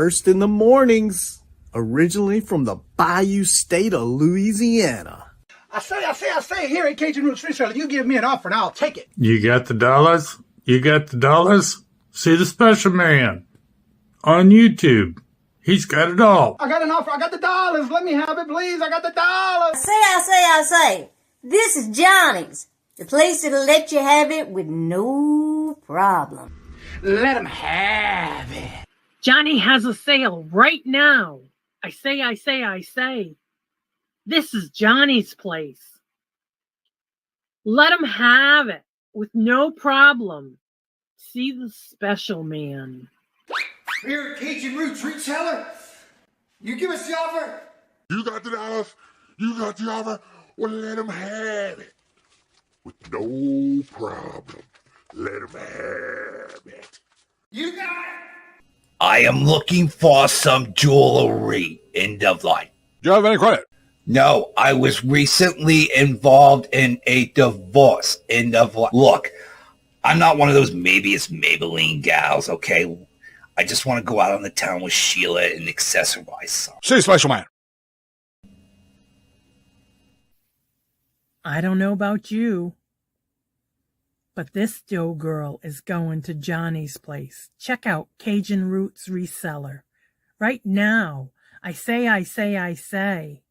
first in the mornings, originally from the Bayou State of Louisiana. I say, here at Cajun Roots Reseller, you give me an offer and I'll take it. You got the dollars? You got the dollars? See the special man on YouTube. He's got it all. I got an offer. I got the dollars. Let me have it, please. I got the dollars. I say. This is Johnny's, the place that'll let you have it with no problem. Let him have it. Johnny has a sale right now. I say. This is Johnny's place. Let him have it with no problem. See the special man. Here at Cajun Roots Reseller, you give us the offer. You got the dollars. You got the offer. Well, let him have it with no problem. Let him have it. You got it. I am looking for some jewelry. End of line. Do you have any credit? No, I was recently involved in a divorce. End of line. Look, I'm not one of those maybe it's Maybelline gals, okay? I just want to go out on the town with Sheila and accessorize some. See, special man. I don't know about you, but this Joe girl is going to Johnny's place. Check out Cajun Roots Reseller right now. I say.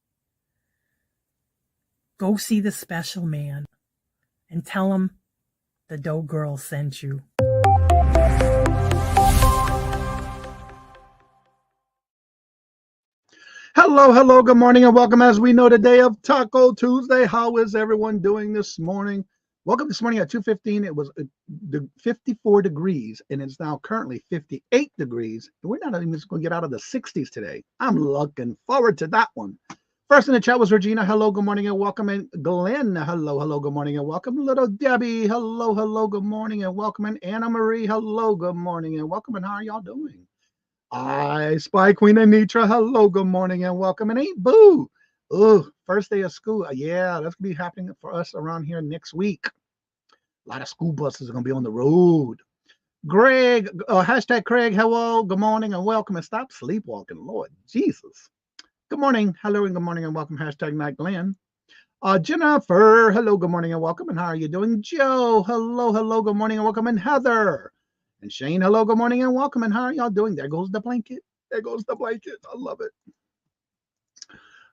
Go see the special man and tell him the dough girl sent you. Hello, good morning, and welcome. As we know, the day of Taco Tuesday. How is everyone doing this morning? Welcome this morning at 2:15. It was 54 degrees, and it's now currently 58 degrees. And we're not even going to get out of the 60s today. I'm looking forward to that one. First in the chat was Regina. Hello, good morning, and welcome. And Glenn, hello, good morning, and welcome. Little Debbie, hello, good morning, and welcome. And Anna Marie, hello, good morning, and welcome. And how are y'all doing? I Spy Queen Anitra, hello, good morning, and welcome. And Ain't Boo, first day of school. Yeah, that's gonna be happening for us around here next week. A lot of school buses are gonna be on the road. Greg, hashtag Craig, hello, good morning, and welcome. And stop sleepwalking, Lord Jesus. Good morning, hello, and good morning, and welcome. Hashtag Night Glenn. Jennifer, hello, good morning, and welcome. And how are you doing? Joe, hello, good morning, and welcome. And Heather. And Shane, hello, good morning, and welcome. And how are y'all doing? There goes the blanket. I love it.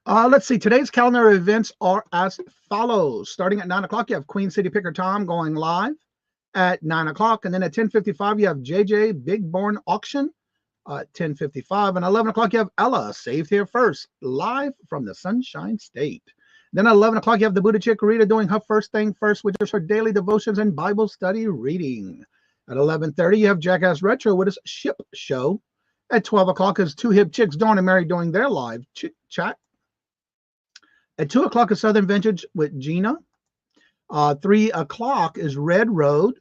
Let's see. Today's calendar events are as follows. Starting at 9 o'clock, you have Queen City Picker Tom going live at 9 o'clock. And then at 10:55, you have JJ Big Born Auction at 10:55. And 11 o'clock, you have Ella Saved Here First, live from the Sunshine State. Then at 11 o'clock, you have the Buddha Chick Rita doing her first thing first, which is her daily devotions and Bible study reading. At 11:30, you have Jackass Retro with his ship show. At 12 o'clock is Two Hip Chicks, Dawn and Mary, doing their live chat. At 2 o'clock is Southern Vintage with Gina. 3 o'clock is Red Road.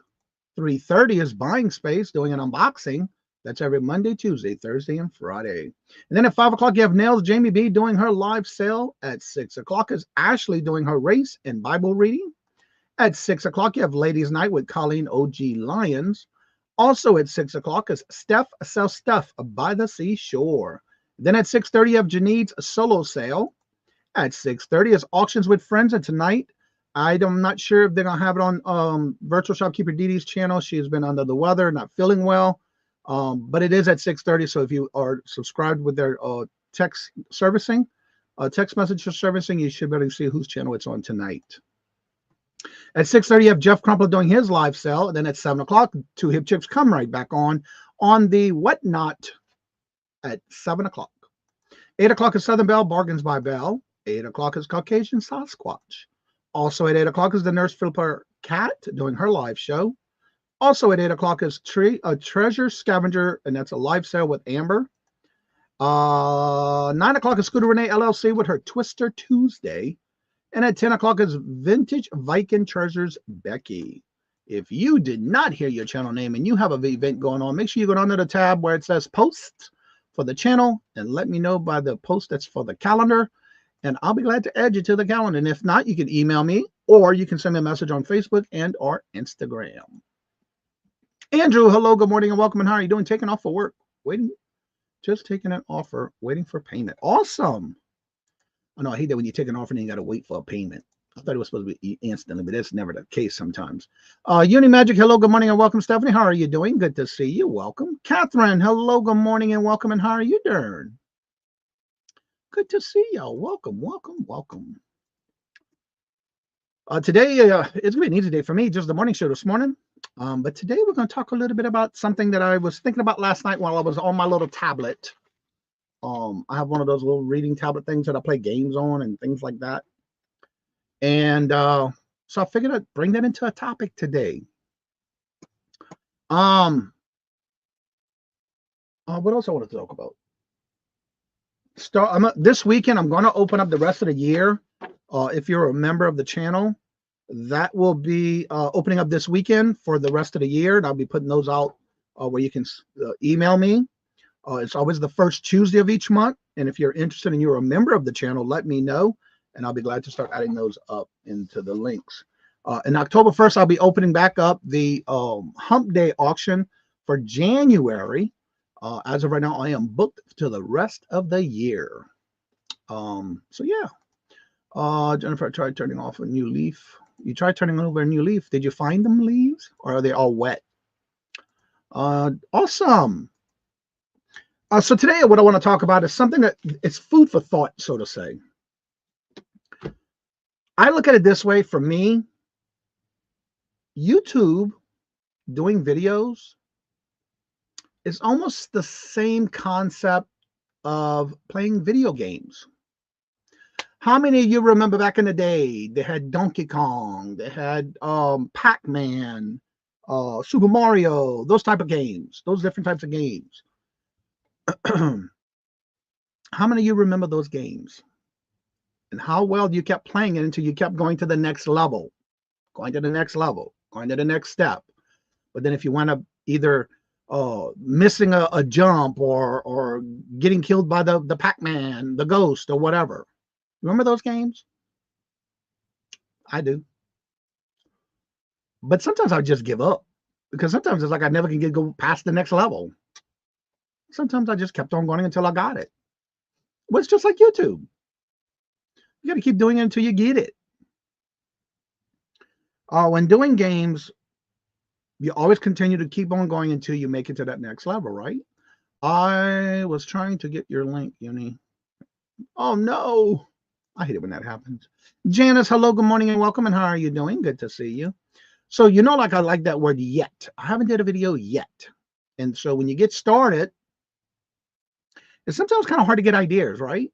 3:30 is Buying Space doing an unboxing. That's every Monday, Tuesday, Thursday, and Friday. And then at 5 o'clock, you have Nails Jamie B doing her live sale. At 6 o'clock is Ashley doing her race and Bible reading. At 6 o'clock, you have Ladies Night with Colleen OG Lyons. Also at 6 o'clock is Steph Sells Stuff by the Seashore. Then at 6:30, you have Janine's solo sale. At 6:30 is Auctions with Friends. And tonight, I'm not sure if they're going to have it on Virtual Shopkeeper Dee Dee's channel. She's been under the weather, not feeling well. But it is at 6:30. So if you are subscribed with their text servicing, text message servicing, you should be able to see whose channel it's on tonight. At 6:30, you have Jeff Crumpler doing his live sale. And then at 7 o'clock, Two Hip Chicks come right back on the Whatnot at 7 o'clock. 8 o'clock is Southern Belle, Bargains by Belle. 8 o'clock is Caucasian Sasquatch. Also at 8 o'clock is the Nurse Flipper Cat doing her live show. Also at 8 o'clock is Treasure Scavenger, and that's a live sale with Amber. 9 o'clock is Scooter Renee LLC with her Twister Tuesday. And at 10 o'clock is Vintage Viking Treasures Becky. If you did not hear your channel name and you have an event going on, make sure you go down to the tab where it says posts for the channel and let me know by the post that's for the calendar. And I'll be glad to add you to the calendar. And if not, you can email me or you can send me a message on Facebook and or Instagram. Andrew, hello, good morning and welcome. And how are you doing? Taking off for work, waiting Just taking an offer, waiting for payment. Awesome. Oh, no, I hate that when you take an offer and you got to wait for a payment. I thought it was supposed to be instantly, but that's never the case sometimes. Uni Magic, hello, good morning, and welcome. Stephanie, how are you doing? Good to see you. Welcome. Catherine, hello, good morning, and welcome. And how are you doing? Good to see y'all. Welcome, welcome, welcome. Today, it's going to be an easy day for me, just the morning show this morning. But today we're going to talk a little bit about something that I was thinking about last night while I was on my little tablet. I have one of those little reading tablet things that I play games on and things like that. And so I figured I'd bring that into a topic today. What else I want to talk about? This weekend, I'm going to open up the rest of the year. If you're a member of the channel, that will be opening up this weekend for the rest of the year. And I'll be putting those out where you can email me. It's always the first Tuesday of each month. And if you're interested and you're a member of the channel, let me know. And I'll be glad to start adding those up into the links. In October 1st, I'll be opening back up the Hump Day auction for January. As of right now, I am booked to the rest of the year. So yeah. Jennifer, I tried turning off a new leaf. You tried turning over a new leaf. Did you find them leaves, or are they all wet? Awesome. So today what I want to talk about is something that it's food for thought, so to say. I look at it this way. For me, YouTube doing videos is almost the same concept of playing video games. How many of you remember back in the day, they had Donkey Kong, they had Pac-Man, Super Mario, those type of games, those different types of games. How many of you remember those games? And how well you kept playing it until you kept going to the next level, going to the next level, going to the next step. But then if you wind up either missing a jump or getting killed by the Pac-Man, the ghost, or whatever. Remember those games? I do. But sometimes I just give up because sometimes it's like I never can go past the next level. Sometimes I just kept on going until I got it. Well, it's just like YouTube. You got to keep doing it until you get it. When doing games, you always continue to keep on going until you make it to that next level, right? I was trying to get your link, Uni. Oh, no. I hate it when that happens. Janice, hello, good morning, and welcome. And how are you doing? Good to see you. So, you know, like I like that word yet. I haven't did a video yet. And so when you get started, it's sometimes kind of hard to get ideas, right?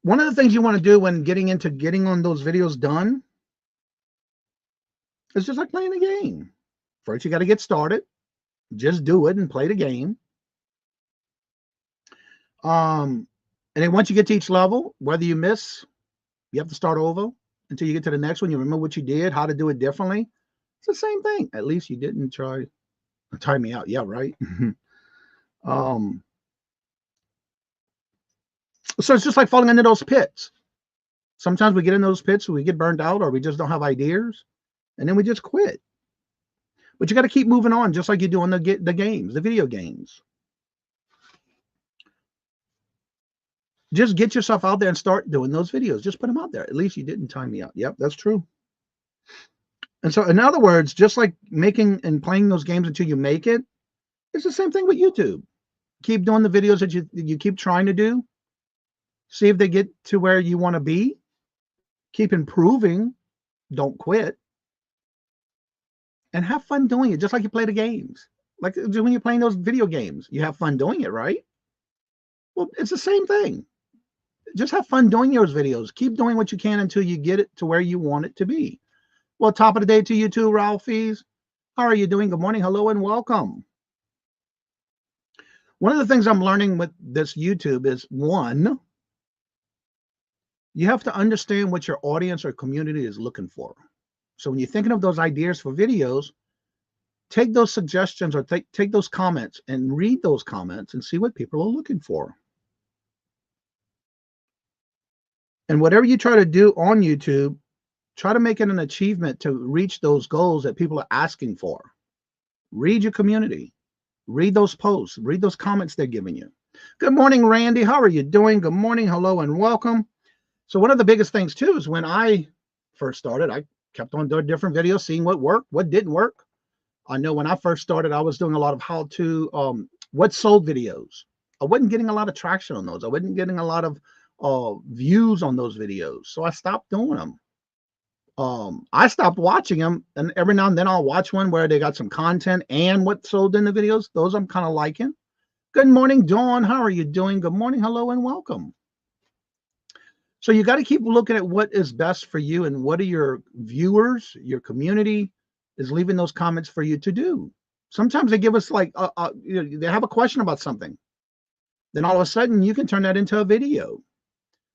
One of the things you want to do when getting on those videos done is just like playing a game. First, you got to get started. Just do it and play the game. And then once you get to each level, whether you miss, you have to start over until you get to the next one. You remember what you did, how to do it differently. It's the same thing. At least you didn't try me out. Yeah, right. So it's just like falling into those pits. Sometimes we get in those pits, we get burned out, or we just don't have ideas, and then we just quit. But you got to keep moving on, just like you do on the games, the video games. Just get yourself out there and start doing those videos. Just put them out there. At least you didn't time me out. Yep, that's true. And so, in other words, just like making and playing those games until you make it, it's the same thing with YouTube. Keep doing the videos that you keep trying to do. See if they get to where you want to be. Keep improving. Don't quit. And have fun doing it, just like you play the games. Like when you're playing those video games, you have fun doing it, right? Well, it's the same thing. Just have fun doing those videos. Keep doing what you can until you get it to where you want it to be. Well, top of the day to you too, Ralphie's. How are you doing? Good morning. Hello and welcome. One of the things I'm learning with this YouTube is, one, you have to understand what your audience or community is looking for. So when you're thinking of those ideas for videos, take those suggestions or take those comments and read those comments and see what people are looking for. And whatever you try to do on YouTube, try to make it an achievement to reach those goals that people are asking for. Read your community. Read those posts. Read those comments they're giving you. Good morning, Randy. How are you doing? Good morning. Hello and welcome. So one of the biggest things too is when I first started, I kept on doing different videos, seeing what worked, what didn't work. I know when I first started, I was doing a lot of how to, what sold videos. I wasn't getting a lot of traction on those. I wasn't getting a lot of views on those videos. So I stopped doing them. I stopped watching them, and every now and then I'll watch one where they got some content and what sold in the videos. Those I'm kind of liking. Good morning, Dawn. How are you doing? Good morning. Hello and welcome. So you got to keep looking at what is best for you and what are your viewers, your community is leaving those comments for you to do. Sometimes they give us like, they have a question about something. Then all of a sudden you can turn that into a video.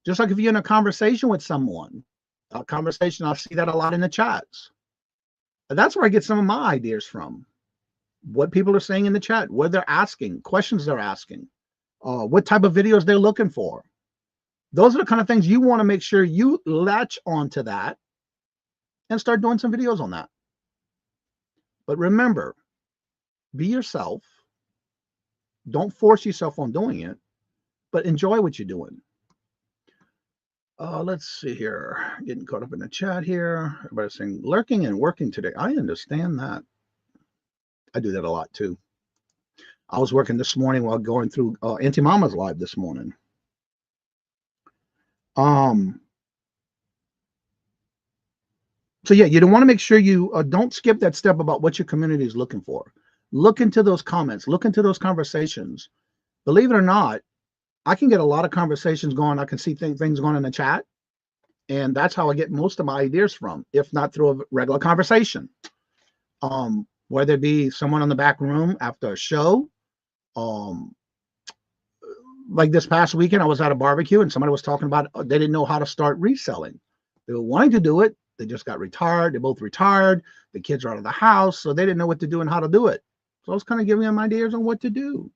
Just like if you're in a conversation with someone, I see that a lot in the chats. That's where I get some of my ideas from. What people are saying in the chat, what they're asking, questions they're asking, what type of videos they're looking for. Those are the kind of things you want to make sure you latch onto that and start doing some videos on that. But remember, be yourself. Don't force yourself on doing it, but enjoy what you're doing. Let's see here. Getting caught up in the chat here. Everybody's saying lurking and working today. I understand that. I do that a lot too. I was working this morning while going through Auntie Mama's live this morning. So yeah, you don't want to make sure you don't skip that step about what your community is looking for. Look into those comments. Look into those conversations. Believe it or not, I can get a lot of conversations going. I can see things going in the chat. And that's how I get most of my ideas from, if not through a regular conversation. Whether it be someone in the back room after a show. Like this past weekend, I was at a barbecue and somebody was talking about they didn't know how to start reselling. They were wanting to do it. They just got retired. They both retired. The kids are out of the house, so they didn't know what to do and how to do it. So I was kind of giving them ideas on what to do.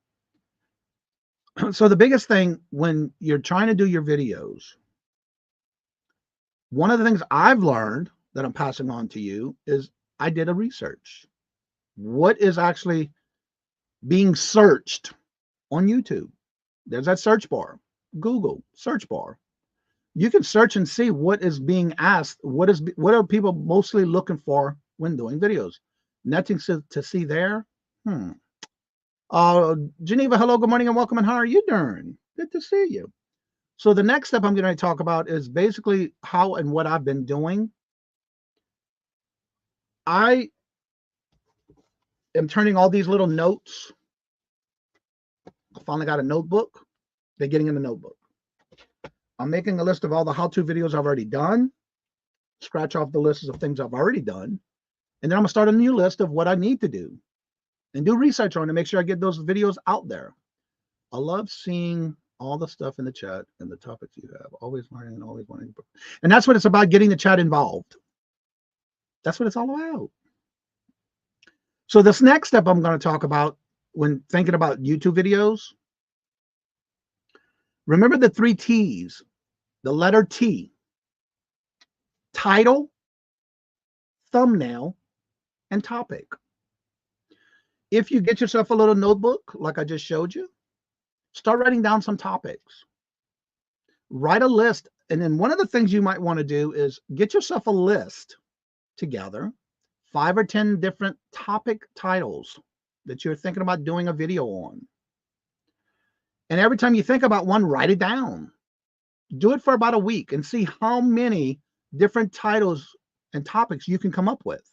So the biggest thing when you're trying to do your videos, one of the things I've learned that I'm passing on to you is I did a research. What is actually being searched on YouTube? There's that search bar, Google search bar. You can search and see what is being asked. What are people mostly looking for when doing videos? Nothing to see there. Geneva, hello, good morning and welcome. And how are you doing? Good to see you. So the next step I'm going to talk about is basically how and what I've been doing. I am turning all these little notes. I finally got a notebook. They're getting in the notebook. I'm making a list of all the how-to videos I've already done. Scratch off the lists of things I've already done. And then I'm going to start a new list of what I need to do. And do research on to make sure I get those videos out there. I love seeing all the stuff in the chat and the topics you have. Always learning and always wanting to. And that's what it's about, getting the chat involved. That's what it's all about. So this next step I'm going to talk about when thinking about YouTube videos. Remember the 3 T's, the letter T: title, thumbnail, and topic. If you get yourself a little notebook, like I just showed you, start writing down some topics. Write a list. And then one of the things you might want to do is get yourself a list together, 5 or 10 different topic titles that you're thinking about doing a video on. And every time you think about one, write it down. Do it for about a week and see how many different titles and topics you can come up with.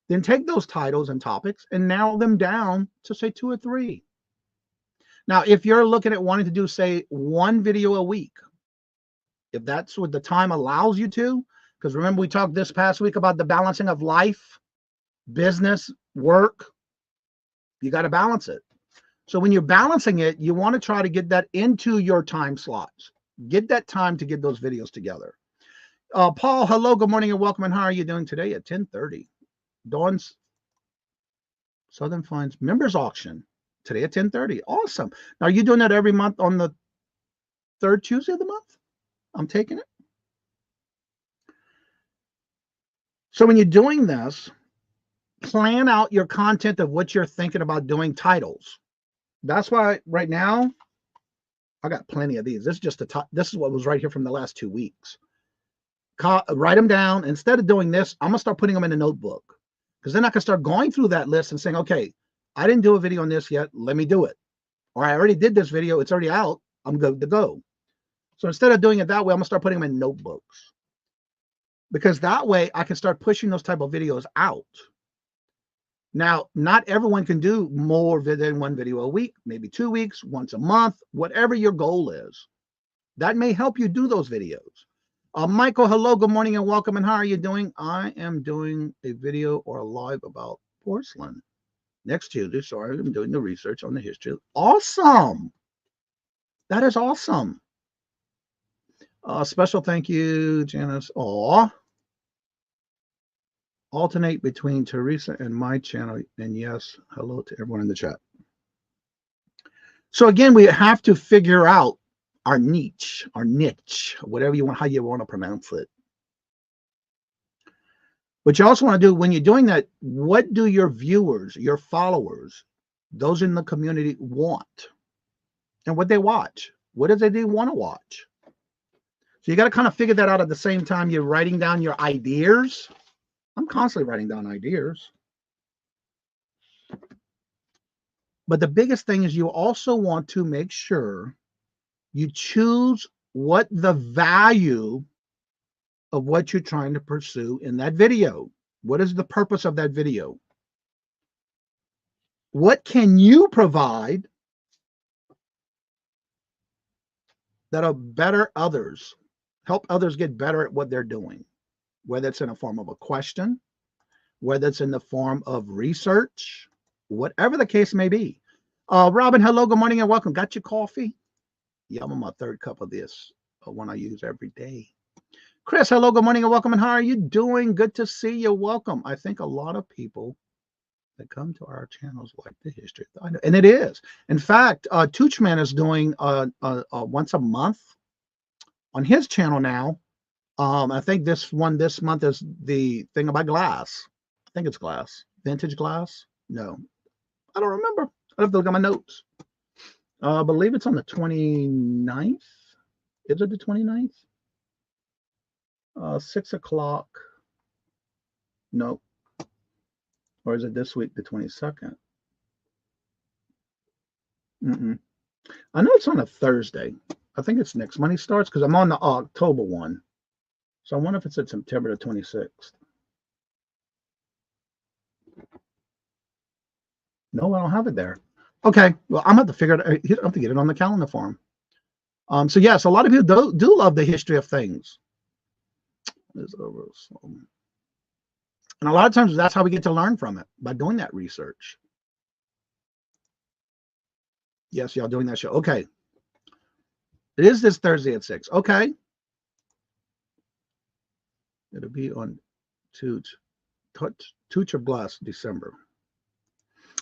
Then take those titles and topics and narrow them down to say 2 or 3. Now, if you're looking at wanting to do, say, 1 video a week, if that's what the time allows you to, because remember we talked this past week about the balancing of life, business, work, you got to balance it. So when you're balancing it, you want to try to get that into your time slots. Get that time to get those videos together. Paul, hello, good morning and welcome. And how are you doing today at 10:30? Dawn's Southern Finds members auction today at 10:30. Awesome. Now, are you doing that every month on the 3rd Tuesday of the month? I'm taking it. So when you're doing this, plan out your content of what you're thinking about doing. Titles. That's why right now I got plenty of these. This is just this is what was right here from the last 2 weeks. Write them down. Instead of doing this, I'm gonna start putting them in a notebook, because then I can start going through that list and saying, okay, I didn't do a video on this yet. Let me do it. Or I already did this video. It's already out. I'm good to go. So instead of doing it that way, I'm gonna start putting them in notebooks, because that way I can start pushing those type of videos out. Now, not everyone can do more than one video a week, maybe 2 weeks, once a month, whatever your goal is. That may help you do those videos. Michael, hello, good morning and welcome. And how are you doing? I am doing a video or a live about porcelain next Tuesday. So I'm doing the research on the history. Awesome. That is awesome. Special thank you, Janice. Aw. Alternate between Teresa and my channel. And yes, hello to everyone in the chat. So again, we have to figure out our niche, whatever you want, how you want to pronounce it. But you also want to do, when you're doing that, what do your viewers, your followers, those in the community want? And what they watch? What does they want to watch? So you got to kind of figure that out at the same time you're writing down your ideas. I'm constantly writing down ideas. But the biggest thing is you also want to make sure you choose what the value of what you're trying to pursue in that video. What is the purpose of that video? What can you provide that'll better others, help others get better at what they're doing? Whether it's in the form of a question, whether it's in the form of research, whatever the case may be. Robin, hello, good morning and welcome. Got your coffee? Yeah, I'm on my 3rd cup of this, one I use every day. Chris, hello, good morning and welcome. And how are you doing? Good to see you. Welcome. I think a lot of people that come to our channels like the history. And it is. In fact, Toochman is doing once a month on his channel now. I think this month is the thing about glass. I think it's glass. Vintage glass? No. I don't remember. I have to look at my notes. I believe it's on the 29th. Is it the 29th? 6 o'clock. No. Or is it this week, the 22nd? I know it's on a Thursday. I think it's next Monday starts, because I'm on the October one. So I wonder if it's at September the 26th. No, I don't have it there. Okay, well, I'm going to have to figure it out. I have to get it on the calendar for him. So yes, a lot of people do love the history of things. And a lot of times that's how we get to learn from it, by doing that research. Yes, y'all doing that show. Okay. It is this Thursday at 6. Okay. It'll be on Tooch or Bless, December.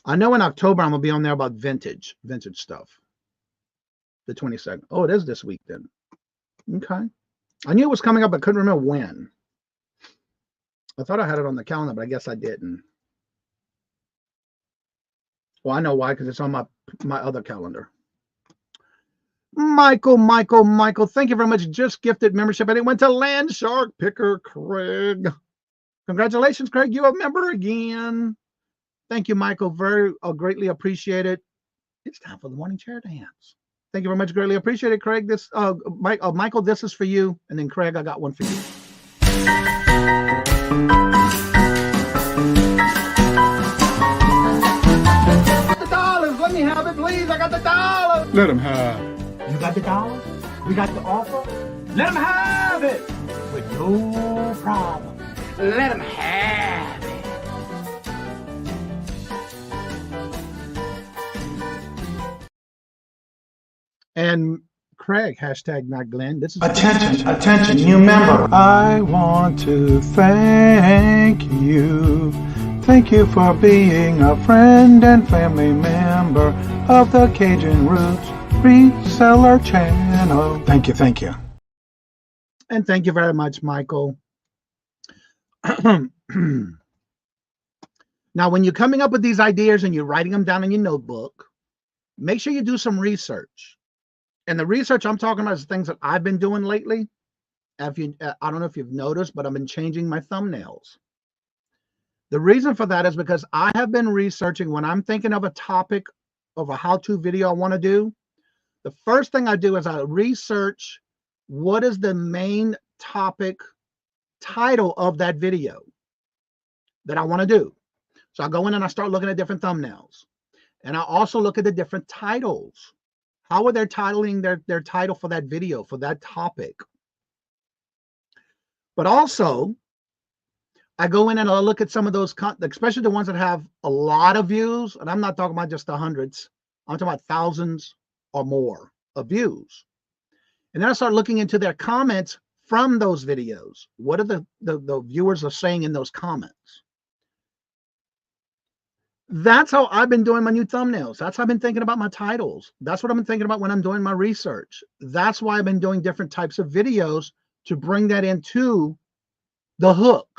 I know in October I'm gonna be on there about vintage stuff. The 22nd. Oh, it is this week then. Okay. I knew it was coming up, but couldn't remember when. I thought I had it on the calendar, but I guess I didn't. Well, I know why, because it's on my other calendar. Michael, thank you very much. Just gifted membership, and it went to Land Shark Picker Craig. Congratulations, Craig. You a member again. Thank you, Michael. Very greatly appreciated. It's time for the morning chair dance. Thank you very much. Greatly appreciated, Craig. This Michael, this is for you, and then Craig, I got one for you. The dollars. Let me have it, please. I got the dollars. Let him have. You got the dollars? We got the offer? Let them have it with no problem. Let them have it. And Craig, hashtag not Glenn. This is Attention, new member. I want to thank you. Thank you for being a friend and family member of the Cajun Roots Reseller channel. Thank you. And thank you very much, Michael. Now, when you're coming up with these ideas and you're writing them down in your notebook, make sure you do some research. And the research I'm talking about is things that I've been doing lately. I don't know if you've noticed, but I've been changing my thumbnails. The reason for that is because I have been researching when I'm thinking of a topic of a how-to video I want to do. The first thing I do is I research what is the main topic title of that video that I want to do. So I go in and I start looking at different thumbnails. And I also look at the different titles. How are they titling their title for that video, for that topic? But also, I go in and I look at some of those, especially the ones that have a lot of views. And I'm not talking about just the hundreds. I'm talking about thousands or more of views. And then I start looking into their comments from those videos. What are the viewers are saying in those comments? That's how I've been doing my new thumbnails. That's how I've been thinking about my titles. That's what I've been thinking about when I'm doing my research. That's why I've been doing different types of videos to bring that into the hook.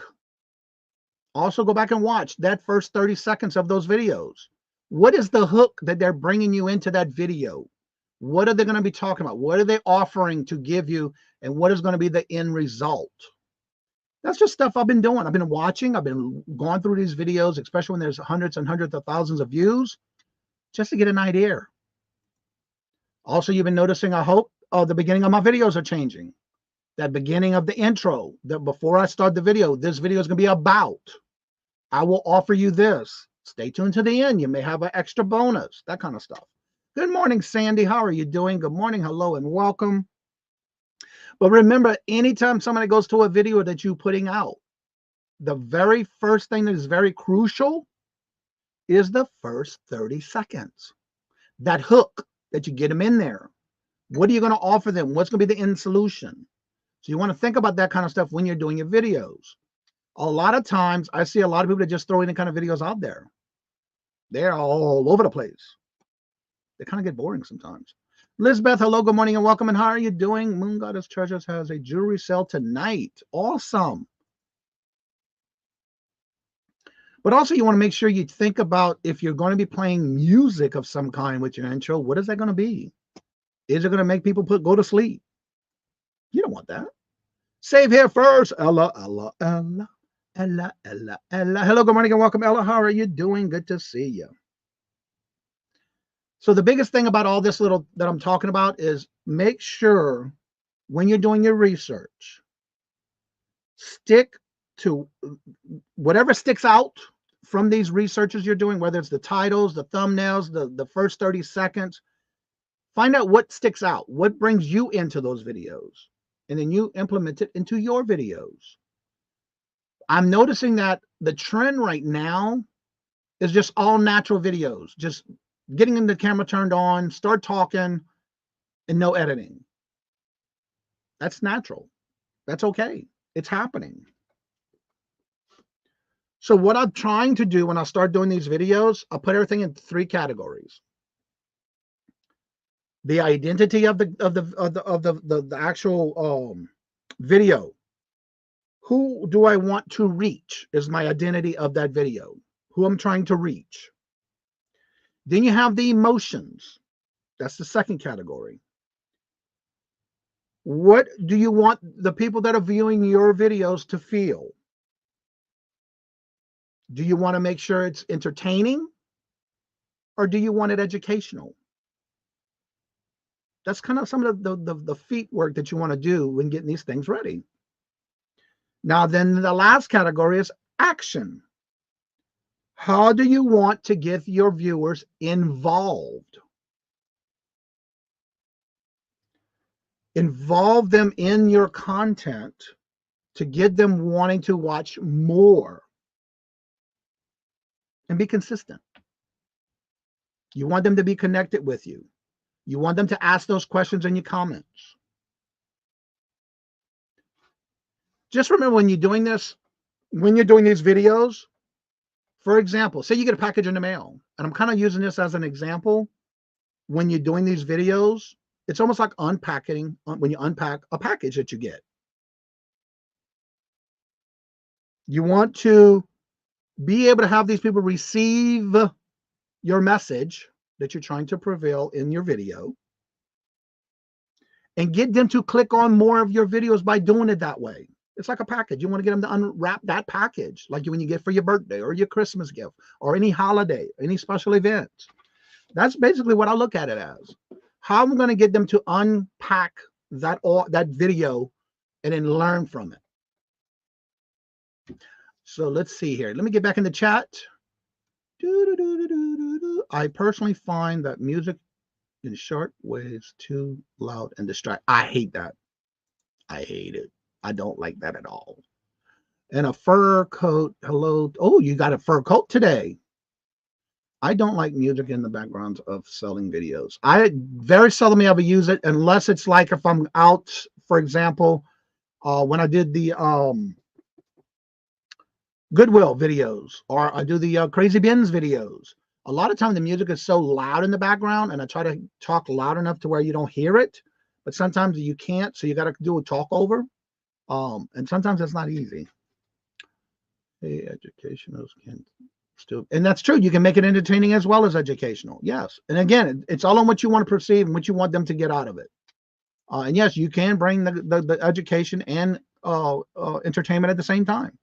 Also, go back and watch that first 30 seconds of those videos. What is the hook that they're bringing you into that video? What are they going to be talking about? What are they offering to give you? And what is going to be the end result? That's just stuff I've been doing. I've been watching. I've been going through these videos, especially when there's hundreds and hundreds of thousands of views, just to get an idea. Also, you've been noticing, I hope, the beginning of my videos are changing. That beginning of the intro, that before I start the video, this video is going to be about. I will offer you this. Stay tuned to the end. You may have an extra bonus, that kind of stuff. Good morning, Sandy. How are you doing? Good morning. Hello and welcome. But remember, anytime somebody goes to a video that you're putting out, the very first thing that is very crucial is the first 30 seconds. That hook that you get them in there. What are you going to offer them? What's going to be the end solution? So you want to think about that kind of stuff when you're doing your videos. A lot of times, I see a lot of people that just throw any kind of videos out there. They're all over the place. They kind of get boring sometimes. Lizbeth, hello, good morning and welcome. And how are you doing? Moon Goddess Treasures has a jewelry sale tonight. Awesome. But also you want to make sure you think about if you're going to be playing music of some kind with your intro, what is that going to be? Is it going to make people go to sleep? You don't want that. Save here first. Ella. Hello, good morning and welcome, Ella. How are you doing? Good to see you. So the biggest thing about all this little that I'm talking about is make sure when you're doing your research, stick to whatever sticks out from these researches you're doing, whether it's the titles, the thumbnails, the first 30 seconds. Find out what sticks out, what brings you into those videos, and then you implement it into your videos. I'm noticing that the trend right now is just all natural videos, just getting the camera turned on, start talking, and no editing. That's natural. That's okay. It's happening. So what I'm trying to do when I start doing these videos, I'll put everything in 3 categories. The identity of the actual video. Who do I want to reach is my identity of that video. Who I'm trying to reach. Then you have the emotions. That's the second category. What do you want the people that are viewing your videos to feel? Do you want to make sure it's entertaining? Or do you want it educational? That's kind of some of the feet work that you want to do when getting these things ready. Now, then the last category is action. How do you want to get your viewers involved? Involve them in your content to get them wanting to watch more. And be consistent. You want them to be connected with you. You want them to ask those questions in your comments. Just remember when you're doing this, when you're doing these videos, for example, say you get a package in the mail, and I'm kind of using this as an example. When you're doing these videos, it's almost like unpacking, when you unpack a package that you get. You want to be able to have these people receive your message that you're trying to prevail in your video, and get them to click on more of your videos by doing it that way. It's like a package. You want to get them to unwrap that package, like when you get for your birthday or your Christmas gift or any holiday, any special event. That's basically what I look at it as. How I'm going to get them to unpack that video and then learn from it. So let's see here. Let me get back in the chat. I personally find that music in short waves too loud and distract. I hate that. I hate it. I don't like that at all. And a fur coat. Hello. Oh, you got a fur coat today. I don't like music in the background of selling videos. I very seldom ever use it unless it's like if I'm out, for example, when I did the Goodwill videos, or I do the Crazy Bins videos. A lot of times the music is so loud in the background, and I try to talk loud enough to where you don't hear it, but sometimes you can't, so you got to do a talk over. And sometimes it's not easy. Hey, educationals can still, and that's true. You can make it entertaining as well as educational. Yes. And again, it's all on what you want to perceive and what you want them to get out of it. And yes, you can bring the education and entertainment at the same time.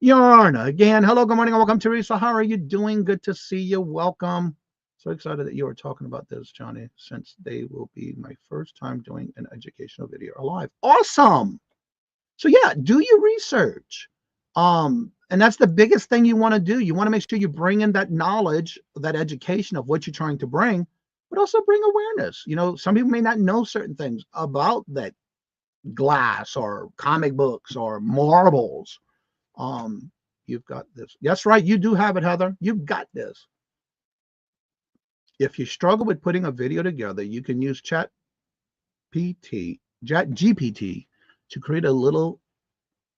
Yarna, again, hello, good morning, and welcome, Teresa. How are you doing? Good to see you. Welcome. So excited that you are talking about this, Johnny, since they will be my first time doing an educational video live. Awesome. So yeah, do your research. And that's the biggest thing you want to do. You want to make sure you bring in that knowledge, that education of what you're trying to bring, but also bring awareness. You know, some people may not know certain things about that glass or comic books or marbles. You've got this. That's right. You do have it, Heather. You've got this. If you struggle with putting a video together, you can use GPT to create a little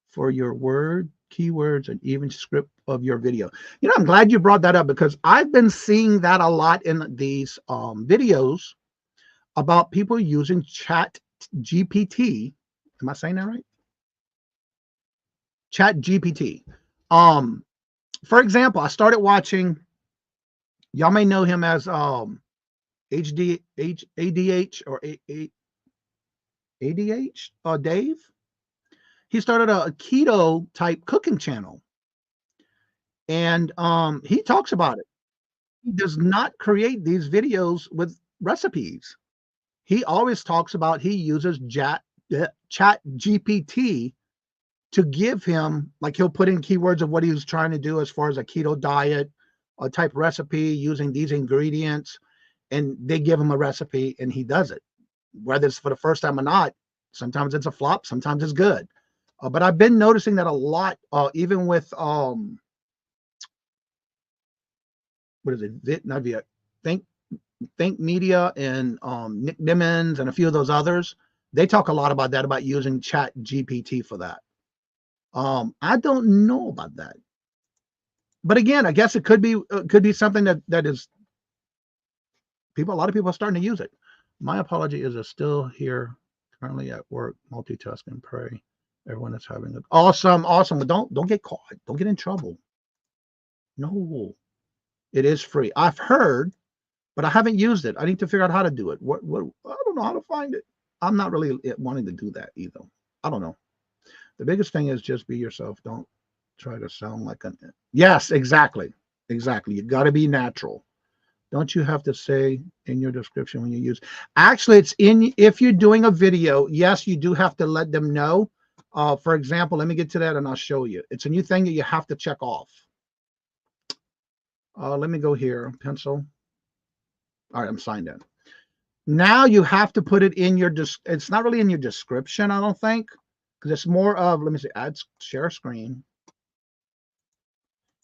for your word, keywords, and even script of your video. You know, I'm glad you brought that up because I've been seeing that a lot in these videos about people using Chat GPT. Am I saying that right? Chat GPT. For example, I started watching, y'all may know him as ADH or ADH, Dave. He started a keto type cooking channel. And he talks about it. He does not create these videos with recipes. He always talks about he uses Chat GPT to give him, like he'll put in keywords of what he was trying to do as far as a keto diet, a type recipe using these ingredients, and they give him a recipe and he does it. Whether it's for the first time or not, sometimes it's a flop, sometimes it's good. But I've been noticing that a lot, even with, what is it? Not via Think Media and Nick Nimmons and a few of those others. They talk a lot about that, about using Chat GPT for that. I don't know about that, but again, I guess it could be something that is people. A lot of people are starting to use it. My apology is still here, currently at work, multitasking. Pray everyone is having it. Awesome. But don't get caught. Don't get in trouble. No, it is free. I've heard, but I haven't used it. I need to figure out how to do it. What I don't know how to find it. I'm not really wanting to do that either. I don't know. The biggest thing is just be yourself. Don't try to sound like an. Yes, exactly. You got to be natural. Don't you have to say in your description when you use? Actually, it's in, if you're doing a video, yes, you do have to let them know. For example, let me get to that and I'll show you. It's a new thing that you have to check off. Let me go here, pencil. All right, I'm signed in. Now you have to put it in your, it's not really in your description, I don't think. Because it's more of, let me see, add, share screen.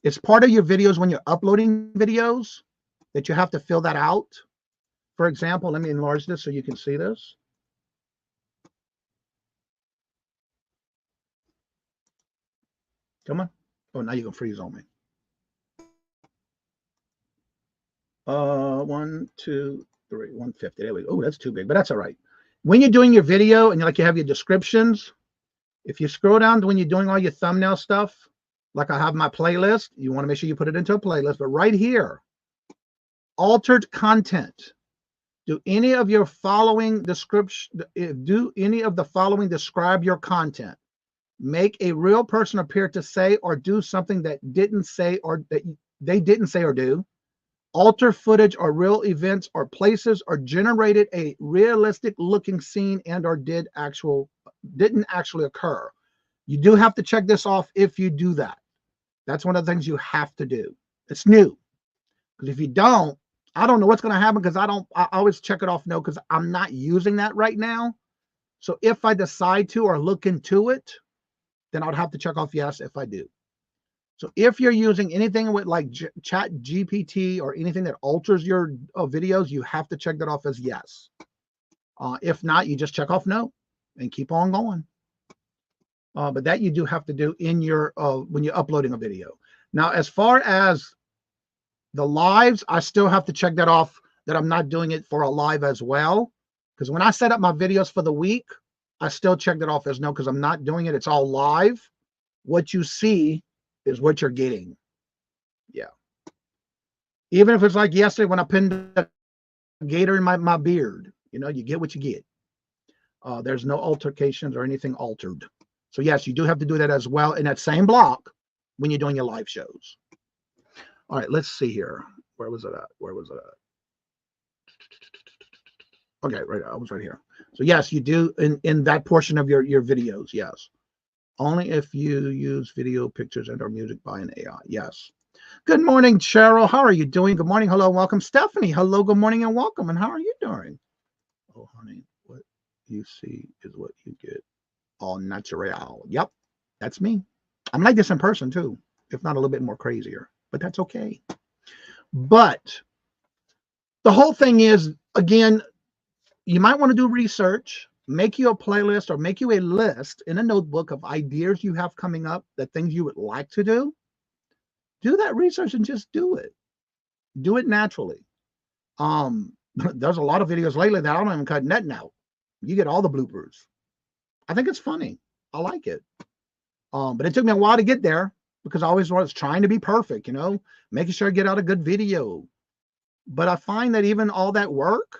It's part of your videos when you're uploading videos that you have to fill that out. For example, let me enlarge this so you can see this. Come on. Oh, now you can freeze on me. 1, 2, 3, 150. There we go. Oh, that's too big, but that's all right. When you're doing your video and you have your descriptions, if you scroll down to when you're doing all your thumbnail stuff, Like I have my playlist. You want to make sure you put it into a playlist. But right here, altered content. Do any of your following description? Do any of the following describe your content? Make a real person appear to say or do something that didn't say or that they didn't say or do. Alter footage or real events or places, or generated a realistic looking scene and or didn't actually occur. You do have to check this off if you do that. That's one of the things you have to do. It's new. Because if you don't, I don't know what's going to happen, because I always check it off no, because I'm not using that right now. So if I decide to or look into it, then I'd have to check off yes if I do. So if you're using anything with like Chat GPT or anything that alters your videos, you have to check that off as yes. If not, you just check off no and keep on going. But that you do have to do in your when you're uploading a video. Now, as far as the lives, I still have to check that off, that I'm not doing it for a live as well. Because when I set up my videos for the week, I still check that off as no, because I'm not doing it. It's all live. What you see is what you're getting. Yeah. Even if it's like yesterday when I pinned a gator in my beard, you know, you get what you get. There's no altercations or anything altered. So yes, you do have to do that as well in that same block when you're doing your live shows. All right, let's see here. Where was it at? Where was it at? Okay, right. I was right here. So yes, you do in that portion of your videos. Yes. Only if you use video, pictures, and or music by an AI. Yes. Good morning, Cheryl. How are you doing? Good morning. Hello. Welcome. Stephanie. Hello. Good morning and welcome. And how are you doing? Oh, honey, what you see is what you get. All natural. Yep. That's me. I'm like this in person too, if not a little bit more crazier, but that's okay. But the whole thing is, again, you might want to do research. Make you a playlist or make you a list in a notebook of ideas you have coming up, the things you would like to do. Do that research and just do it. Do it naturally. There's a lot of videos lately that I don't even cut nothing out. You get all the bloopers. I think it's funny. I like it. But it took me a while to get there, because I always was trying to be perfect, you know, making sure I get out a good video. But I find that even all that work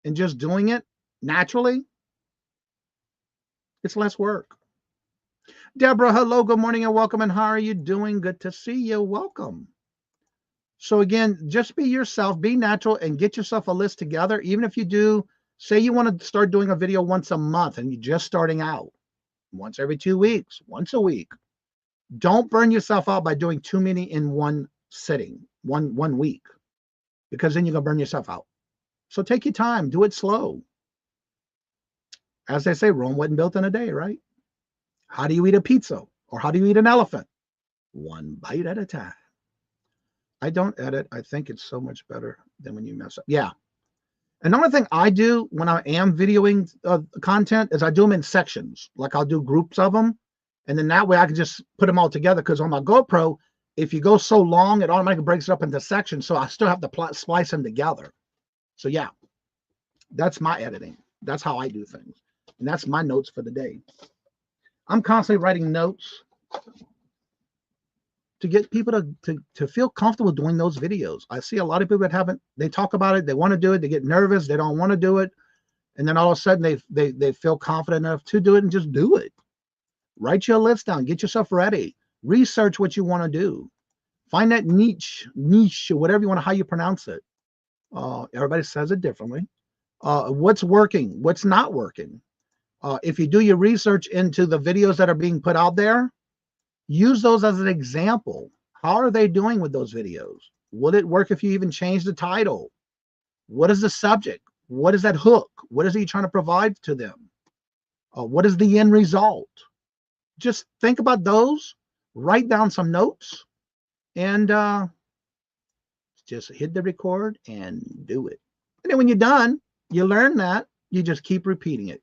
and just doing it naturally, it's less work. Deborah, hello, good morning and welcome. And how are you doing? Good to see you. Welcome. So again, just be yourself, be natural, and get yourself a list together. Even if you do, say you want to start doing a video once a month and you're just starting out, once every 2 weeks, once a week. Don't burn yourself out by doing too many in one sitting, one week, because then you're going to burn yourself out. So take your time, do it slow. As they say, Rome wasn't built in a day, right? How do you eat a pizza? Or how do you eat an elephant? One bite at a time. I don't edit. I think it's so much better than when you mess up. Yeah. Another thing I do when I am videoing content is I do them in sections. Like I'll do groups of them. And then that way I can just put them all together. Because on my GoPro, if you go so long, it automatically breaks it up into sections. So I still have to splice them together. So yeah, that's my editing. That's how I do things. And that's my notes for the day. I'm constantly writing notes to get people to feel comfortable doing those videos. I see a lot of people that haven't, they talk about it, they want to do it, they get nervous, they don't want to do it. And then all of a sudden they feel confident enough to do it and just do it. Write your list down, get yourself ready, research what you want to do. Find that niche, or whatever you want to, how you pronounce it. Everybody says it differently. What's working, what's not working. If you do your research into the videos that are being put out there, use those as an example. How are they doing with those videos? Would it work if you even change the title? What is the subject? What is that hook? What is he trying to provide to them? What is the end result? Just think about those, write down some notes, and just hit the record and do it. And then when you're done, you learn that, you just keep repeating it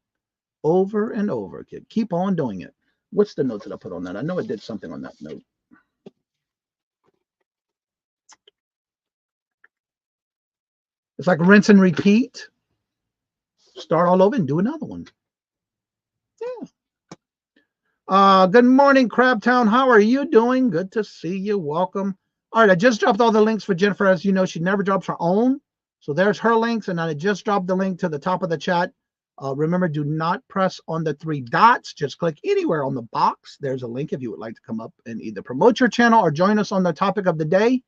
over and over again. Keep on doing it. What's the note that I put on that? I know I did something on that note. It's like rinse and repeat. Start all over and do another one. Yeah. Good morning, Crabtown. How are you doing? Good to see you. Welcome. All right, I just dropped all the links for Jennifer. As you know, she never drops her own. So there's her links, and I just dropped the link to the top of the chat. Remember, do not press on the 3 dots. Just click anywhere on the box. There's a link if you would like to come up and either promote your channel or join us on the topic of the day.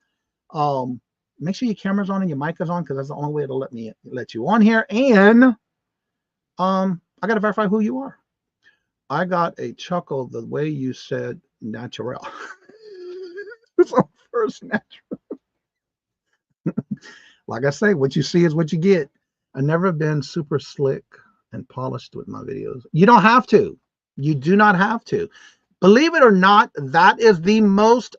Make sure your camera's on and your mic is on, because that's the only way it'll let you on here. And I got to verify who you are. I got a chuckle the way you said natural. It's our first natural. Like I say, what you see is what you get. I've never been super slick and polished with my videos. You don't have to. You do not have to. Believe it or not, that is the most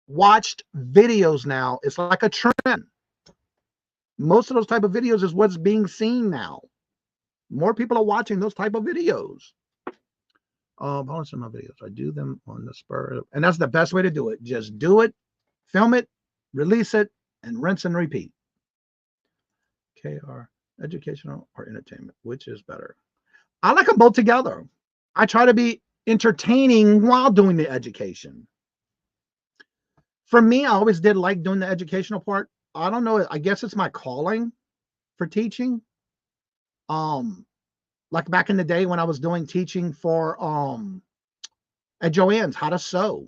watched videos now. It's like a trend. Most of those type of videos is what's being seen now. More people are watching those type of videos. Polish my videos. I do them on the spur, and that's the best way to do it. Just do it, film it, release it, and rinse and repeat. KR, educational or entertainment, which is better? I like them both together. I try to be entertaining while doing the education. For me, I always did like doing the educational part. I don't know. I guess it's my calling for teaching. Like back in the day when I was doing teaching for at Joann's, how to sew.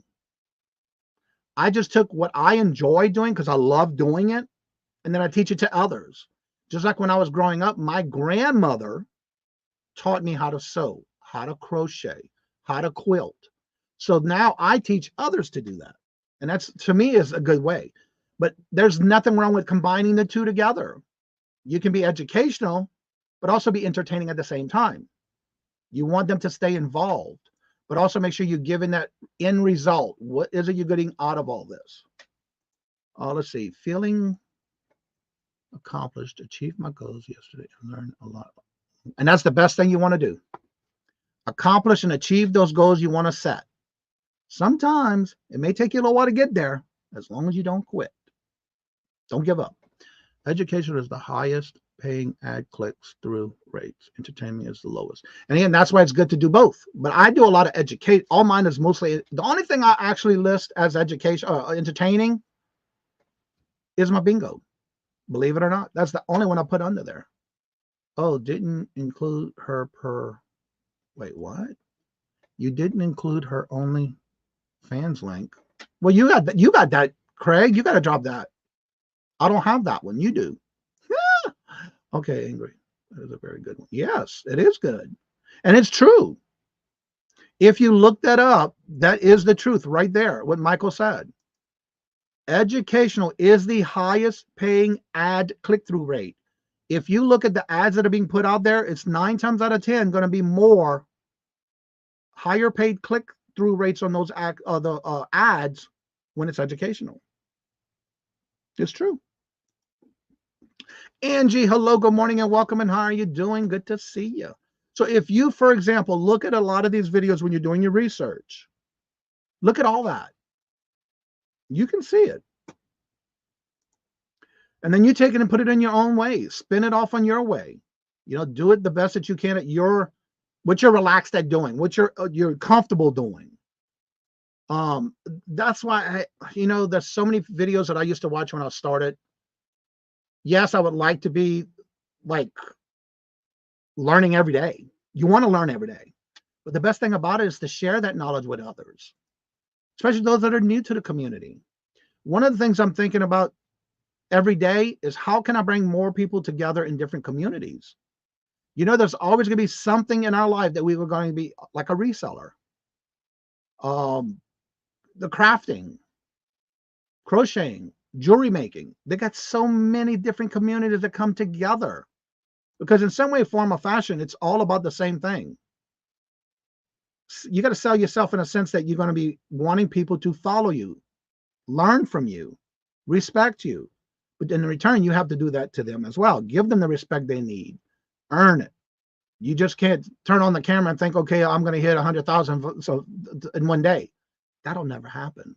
I just took what I enjoy doing because I love doing it, and then I teach it to others. Just like when I was growing up, my grandmother taught me how to sew, how to crochet, how to quilt. So now I teach others to do that. And that's, to me, is a good way. But there's nothing wrong with combining the two together. You can be educational, but also be entertaining at the same time. You want them to stay involved, but also make sure you're giving that end result. What is it you're getting out of all this? Let's see. Feeling accomplished, achieved my goals yesterday, and learned a lot. And that's the best thing you want to do. Accomplish and achieve those goals you want to set. Sometimes it may take you a little while to get there, as long as you don't quit. Don't give up. Education is the highest paying ad clicks through rates. Entertainment is the lowest. And again, that's why it's good to do both. But I do a lot of educate. All mine is mostly, the only thing I actually list as education or entertaining is my bingo. Believe it or not, that's the only one I put under there. Oh, didn't include her per. Wait, what? You didn't include her only fans link. Well, you got that. You got that, Craig. You got to drop that. I don't have that one. You do. Okay, Ingrid. That is a very good one. Yes, it is good. And it's true. If you look that up, that is the truth right there, what Michael said. Educational is the highest paying ad click-through rate. If you look at the ads that are being put out there, it's 9 times out of 10 going to be more higher paid click-through rates on those ads when it's educational. It's true. Angie, hello, good morning and welcome, and how are you doing? Good to see you. So if you, for example, look at a lot of these videos when you're doing your research, look at all that. You can see it. And then you take it and put it in your own way. Spin it off on your way. You know, do it the best that you can at what you're relaxed at doing, what you're comfortable doing. That's why there's so many videos that I used to watch when I started. Yes, I would like to be like learning every day. You want to learn every day. But the best thing about it is to share that knowledge with others, especially those that are new to the community. One of the things I'm thinking about every day is how can I bring more people together in different communities? You know, there's always going to be something in our life that we were going to be like a reseller. The crafting, crocheting, jewelry making. They got so many different communities that come together because in some way, form, or fashion, it's all about the same thing. You got to sell yourself in a sense that you're going to be wanting people to follow you, learn from you, respect you. But in return, you have to do that to them as well. Give them the respect they need. Earn it. You just can't turn on the camera and think, okay, I'm going to hit 100,000 in one day. That'll never happen.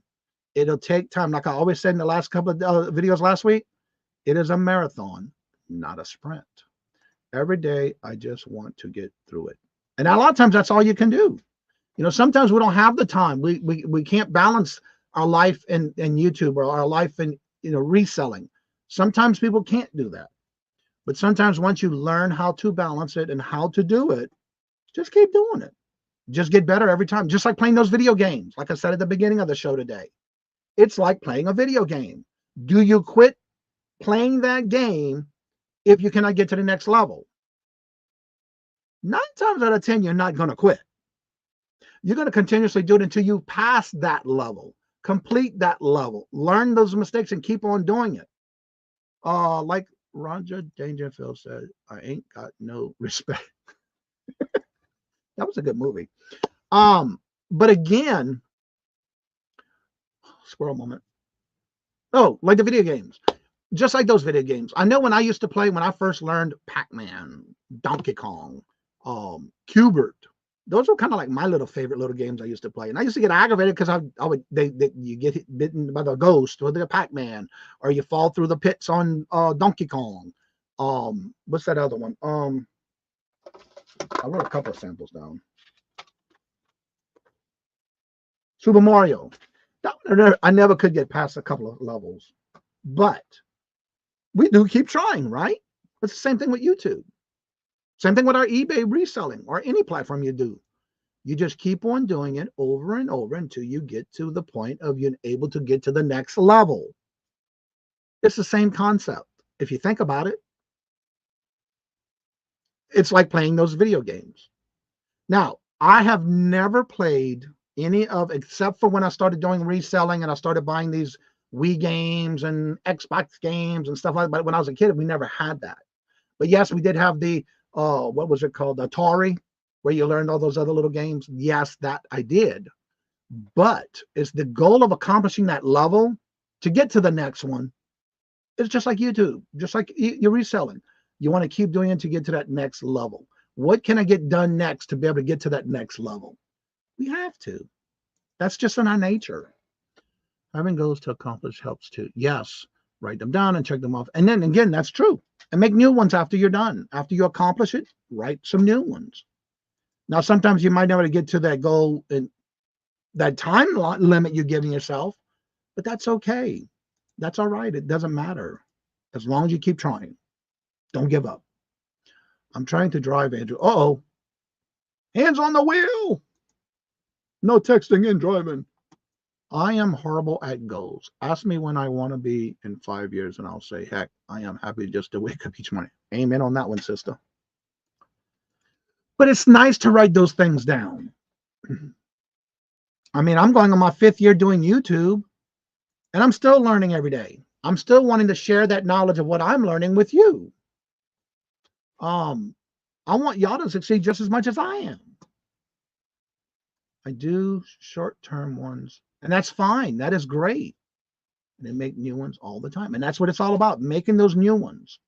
It'll take time. Like I always said in the last couple of videos last week, it is a marathon, not a sprint. Every day, I just want to get through it. And a lot of times, that's all you can do. You know, sometimes we don't have the time. We can't balance our life in YouTube or our life in, you know, reselling. Sometimes people can't do that. But sometimes once you learn how to balance it and how to do it, just keep doing it. Just get better every time. Just like playing those video games. Like I said at the beginning of the show today, it's like playing a video game. Do you quit playing that game if you cannot get to the next level? 9 times out of 10, you're not going to quit. You're going to continuously do it until you pass that level, complete that level, learn those mistakes and keep on doing it. Like Roger Dangerfield said, I ain't got no respect. That was a good movie. But again, squirrel moment. Oh, like the video games. Just like those video games. I know when I used to play, when I first learned Pac-Man, Donkey Kong, Cubert, those were kind of like my little favorite little games I used to play. And I used to get aggravated because you get bitten by the ghost or the Pac-Man, or you fall through the pits on Donkey Kong. What's that other one? I wrote a couple of samples down. Super Mario. I never could get past a couple of levels, but we do keep trying, right? It's the same thing with YouTube. Same thing with our eBay reselling or any platform you do. You just keep on doing it over and over until you get to the point of you're able to get to the next level. It's the same concept. If you think about it, it's like playing those video games. Now, I have never played any of, except for when I started doing reselling and I started buying these Wii games and Xbox games and stuff like that. But when I was a kid, we never had that. But yes, we did have the, what was it called? Atari, where you learned all those other little games. Yes, that I did. But it's the goal of accomplishing that level to get to the next one. It's just like YouTube, just like you're reselling. You want to keep doing it to get to that next level. What can I get done next to be able to get to that next level? We have to. That's just in our nature. Having goals to accomplish helps too. Yes, write them down and check them off. And then again, that's true. And make new ones after you're done. After you accomplish it, write some new ones. Now, sometimes you might never get to that goal in that time limit you're giving yourself, but that's okay. That's all right. It doesn't matter. As long as you keep trying. Don't give up. I'm trying to drive, Andrew. Uh-oh. Hands on the wheel. No texting and driving. I am horrible at goals. Ask me when I want to be in 5 years, and I'll say, heck, I am happy just to wake up each morning. Amen on that one, sister. But it's nice to write those things down. I mean, I'm going on my 5th year doing YouTube, and I'm still learning every day. I'm still wanting to share that knowledge of what I'm learning with you. I want y'all to succeed just as much as I am. I do short-term ones, and that's fine. That is great. And they make new ones all the time. And that's what it's all about, making those new ones.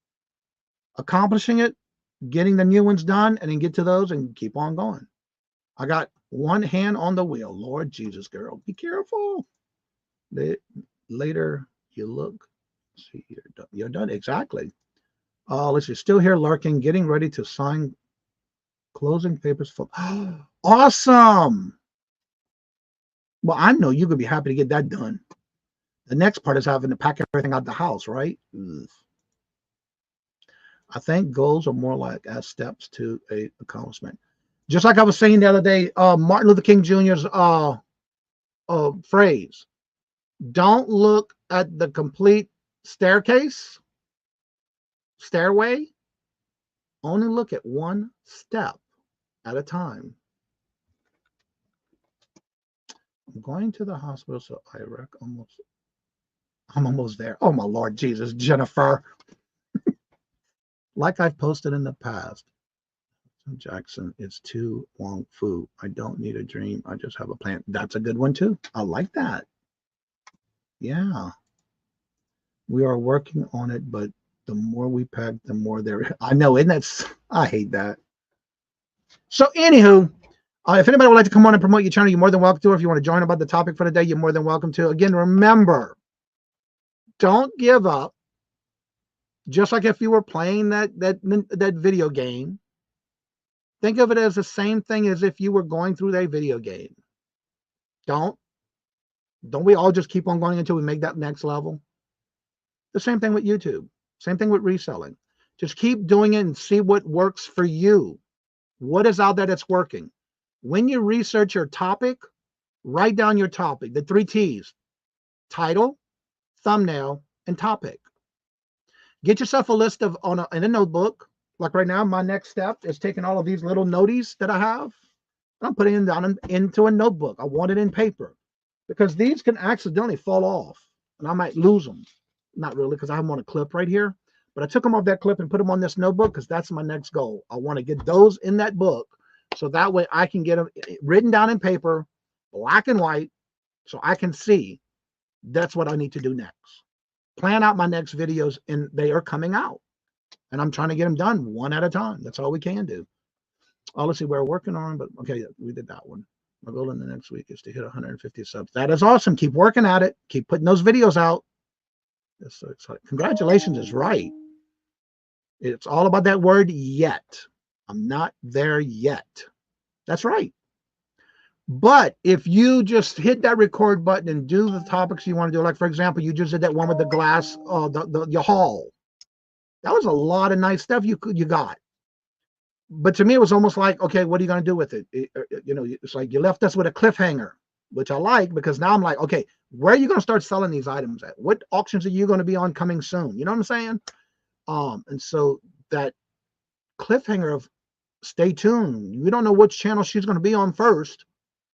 Accomplishing it, getting the new ones done, and then get to those and keep on going. I got one hand on the wheel. Lord Jesus, girl, be careful. Later, you look. See, you're done. You're done. Exactly. Let's see. Still here lurking, getting ready to sign closing papers for. Awesome. Well, I know you're going to be happy to get that done. The next part is having to pack everything out the house, right? Ugh. I think goals are more like as steps to a accomplishment. Just like I was saying the other day, Martin Luther King Jr.'s phrase, don't look at the complete stairway, only look at one step at a time. I'm going to the hospital, so I'm almost there. Oh, my Lord Jesus, Jennifer. Like I've posted in the past, Jackson, it's too long fu. I don't need a dream. I just have a plan. That's a good one, too. I like that. Yeah. We are working on it, but the more we pack, the more there. I know, isn't that? I hate that. So, anywho, if anybody would like to come on and promote your channel, you're more than welcome to. If you want to join about the topic for the day, you're more than welcome to. Again, remember, don't give up. Just like if you were playing that video game, Think of it as the same thing as if you were going through a video game. Don't we all just keep on going until we make that next level? The same thing with YouTube. Same thing with reselling. Just keep doing it and see what works for you. What is out there that's working? When you research your topic, write down your topic, the 3 T's: title, thumbnail, and topic. Get yourself a list of in a notebook. Like right now, my next step is taking all of these little noties that I have, and I'm putting them down into a notebook. I want it in paper because these can accidentally fall off and I might lose them. Not really, because I have them on a clip right here, but I took them off that clip and put them on this notebook because that's my next goal. I want to get those in that book so that way I can get them written down in paper, black and white, so I can see that's what I need to do next. Plan out my next videos, and they are coming out. And I'm trying to get them done one at a time. That's all we can do. Oh, let's see, we're working on, but okay, we did that one. My goal in the next week is to hit 150 subs. That is awesome. Keep working at it. Keep putting those videos out. So congratulations is right. It's all about that word yet. I'm not there yet. That's right. But if you just hit that record button and do the topics you want to do, like for example, you just did that one with the glass, your haul. That was a lot of nice stuff you got. But to me, it was almost like, okay, what are you going to do with it? It's like you left us with a cliffhanger, which I like, because now I'm like, okay, where are you going to start selling these items at? What auctions are you going to be on coming soon? You know what I'm saying? And so that cliffhanger of stay tuned. We don't know which channel she's going to be on first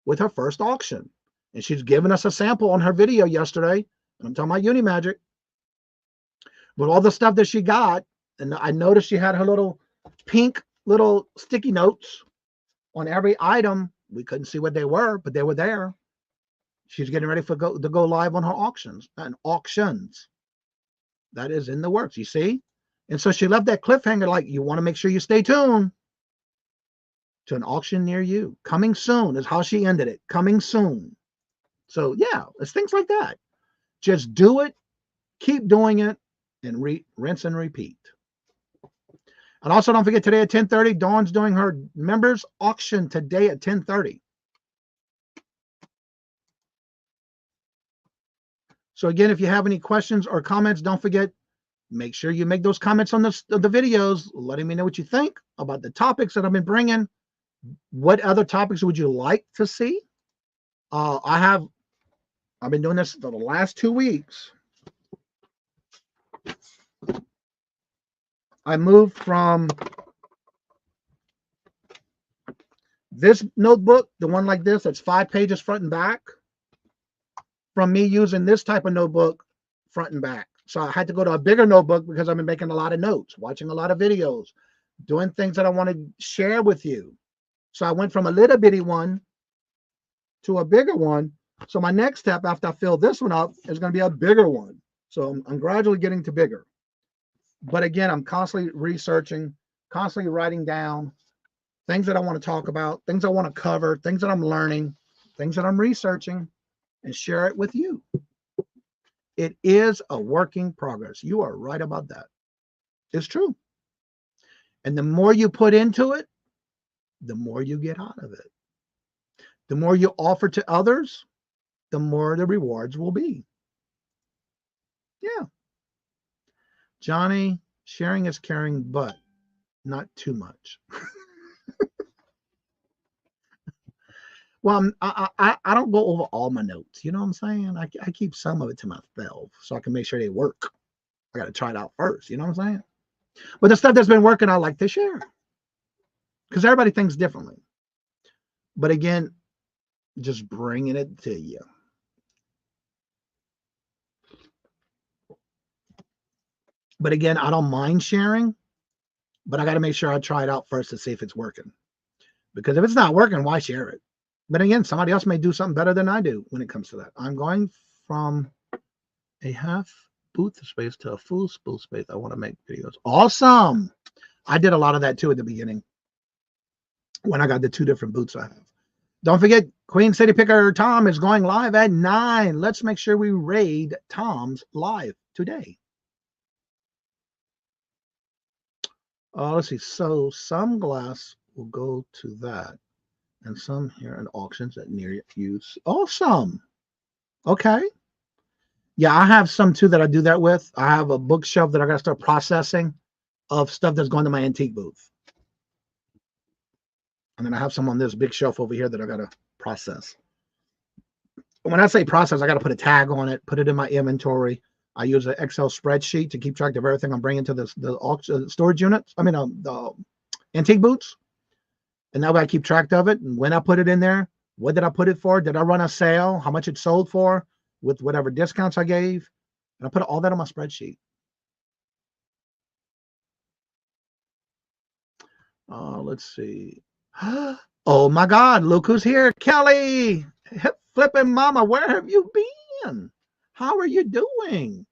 with her first auction. And she's given us a sample on her video yesterday. And I'm talking about Unimagic. With all the stuff that she got, and I noticed she had her little pink little sticky notes on every item. We couldn't see what they were, but they were there. She's getting ready to go live on her auctions. That is in the works, you see? And so she left that cliffhanger like, you want to make sure you stay tuned to an auction near you. Coming soon is how she ended it. Coming soon. So yeah, it's things like that. Just do it. Keep doing it. And rinse and repeat. And also don't forget, today at 10:30, Dawn's doing her members auction today at 10:30. So again, if you have any questions or comments, don't forget, make sure you make those comments on the videos, letting me know what you think about the topics that I've been bringing. What other topics would you like to see? I've been doing this for the last 2 weeks. I moved from this notebook, the one like this, that's 5 pages front and back, from me using this type of notebook front and back. So I had to go to a bigger notebook because I've been making a lot of notes, watching a lot of videos, doing things that I want to share with you. So I went from a little bitty one to a bigger one. So my next step after I fill this one up is going to be a bigger one. So I'm gradually getting to bigger. But again, I'm constantly researching, constantly writing down things that I want to talk about, things I want to cover, things that I'm learning, things that I'm researching, and share it with you. It is a work in progress. You are right about that. It's true. And the more you put into it, the more you get out of it. The more you offer to others, the more the rewards will be. Yeah. Johnny, sharing is caring, but not too much. Well, I don't go over all my notes. You know what I'm saying? I keep some of it to myself so I can make sure they work. I got to try it out first. You know what I'm saying? But the stuff that's been working, I like to share because everybody thinks differently. But again, just bringing it to you. But again, I don't mind sharing, but I got to make sure I try it out first to see if it's working. Because if it's not working, why share it? But again, somebody else may do something better than I do when it comes to that. I'm going from a half booth space to a full booth space. I want to make videos. Awesome. I did a lot of that too at the beginning when I got the 2 different booths I have. Don't forget, Queen City Picker Tom is going live at 9. Let's make sure we raid Tom's live today. Let's see. So some glass will go to that. And some here at auctions at near you. Awesome. Okay. Yeah, I have some too that I do that with. I have a bookshelf that I got to start processing of stuff that's going to my antique booth. And then I have some on this big shelf over here that I got to process. When I say process, I got to put a tag on it, put it in my inventory. I use an Excel spreadsheet to keep track of everything I'm bringing to the auction storage units. I mean, the antique booths. And that way I keep track of it. And when I put it in there, what did I put it for? Did I run a sale? How much it sold for with whatever discounts I gave? And I put all that on my spreadsheet. Let's see. Oh my God, look who's here. Kelly, hip flipping mama, where have you been? How are you doing?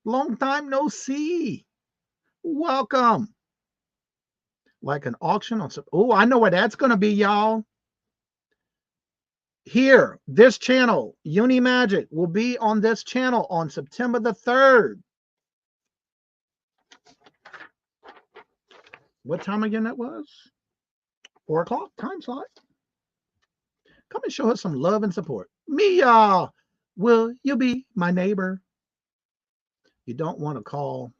Long time no see. Welcome. Like an auction on some. Oh, I know where that's going to be, y'all. Here, this channel, Uni Magic, will be on this channel on September the 3rd. What time again that was? 4 o'clock time slot. Come and show us some love and support. Mia, will you be my neighbor? You don't want to call.